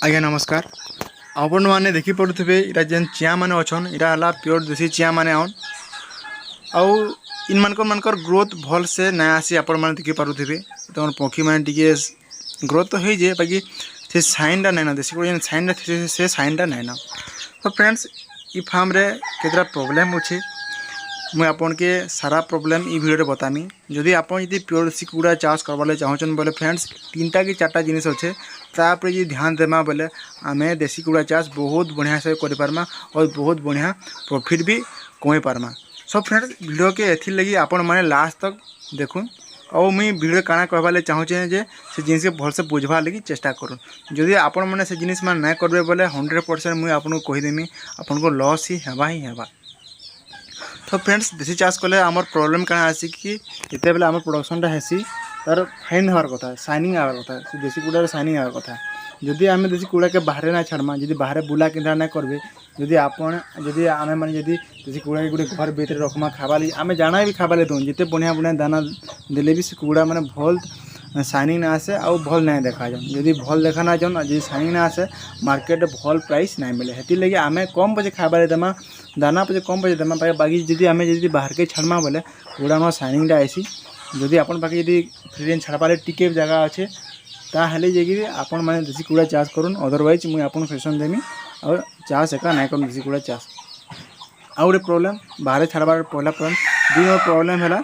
आज्ञा नमस्कार। आपण मैंने देखी पड़ुवे इटा जेन चिया मैंने अच्छन इटा है प्योर देसी चिया मैंने आउन आउ इन मानकर ग्रोथ भल से ना आसी आपण मैंने देखी पारुथिबे। तो पक्षी मैंने टिके ग्रोथ तो हो जाए बाकी से साइनटा ना देसी जेन साइन से साइनटा ना। तो फ्रेंड्स इ फार्म रे केतरा प्रॉब्लम अच्छे मुझे आपन के सारा प्रॉब्लम इ वीडियो बतामी। जदि आपन यदि प्योर देसी कुकुड़ा चाष करवाले चाहछन बोले फ्रेंड्स 3टा कि 4टा जिनिस अच्छे तापर जी ध्यान देमा बोले आमे देसी कुकुड़ा चाष बहुत बढ़िया से कर पारमा और बहुत बढ़िया प्रॉफिट भी कमाई पारमा। सो फ्रेंड्स वीडियो के एथि लगी आपण माने लास्ट तक देखुन और मुई वीडियो काना कहबाले चाहूचे जे से जिनिस के भल से बुझवा लगी चेष्टा करूँ। जदि आपण माने से जिनिस मान नहीं करबे बोले 100% मुई आपन को कहीदेमी आपन को लॉस ही हेबा। तो फ्रेंड्स देसी चाष कले आमर प्रॉब्लम क्या आसी कि जिते बेले आम प्रोडक्शनटा हेसी तार फाइन हमार कथा साइनिंग आवार कथा से देसी कुकुड़ा साइनिंग आवार कथा। जदि आम देसी कुकुड़ा के बाहर ना छाड़मा जदि बाहर बुला केन्द्रा ना करेंगे जदि आपन जदि आम मैंने जदि देसी कुकुड़ा के गोटे घर भीतर रखमा खावाली आम जाना भी खावाले दूँ जिते बढ़िया बढ़िया दाना देले भी से कुकुड़ा मैंने भल साइनिंग ना आसे आउ भल ना देखा जान जदि भल देखा ना जान जी साइनिंग ना आसे मार्केट भल प्राइस ना मिले हेती लगे आम कम पचे खाबारे देमा दाना पचे कम पचे देमा बाकी जदि आम जदि बाहर के छाड़मा बोले कुकुड़ा साइनिंगटा आसी जदि आपन पाखे जदि फ्री रेंज छाड़बारे टिके जगह अच्छे ताहले जाकि आपन माने देसी कुकुड़ा चाष करूँ। अदरवाइज मुझे आपन सजेशन देमी और चाष एका ना कर देसी कुकुड़ा चाष। आउ गोटे प्रोब्लेम बाहर छाड़बार पहला प्रॉब्लम दुई प्रॉब्लम है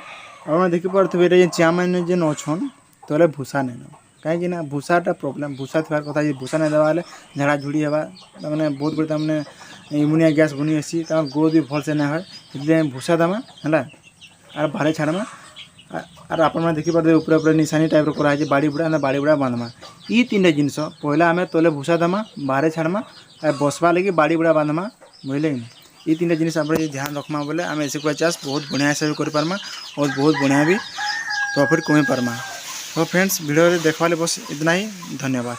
और देखी पारे चिया मैंने जेन अच्छन तो भूसा नहीं कहीं भूसाटा प्रॉब्लम भूसा थोड़ा कथा भूसा नहीं देवा झाड़ा झुड़ी हेबा मैंने बहुत बड़े तमें इम्यूनिया गैस बनी आसी ग्रोथ भी भल से ना है भूसा देमा है और बाहर छाड़मा और आप देखी पारे ऊपर ऊपर निशानी टाइप कराई बाड़ी बुड़ा बांधमा ये 3टा जिनस पहला आम तले भूसा देमा बाहर छाड़मा और बसवा लगे बाड़ी बुड़ा बांधमा बुझे कि ये 3टा जिनिस आप ध्यान रखमा बोले आम ऐसे कुछ चाष बहुत बढ़िया से कर पार्मा और बहुत बढ़िया भी प्रॉफिट कमी पार्मा। तो फ्रेंड्स वीडियो देखा बस इतना ही। धन्यवाद।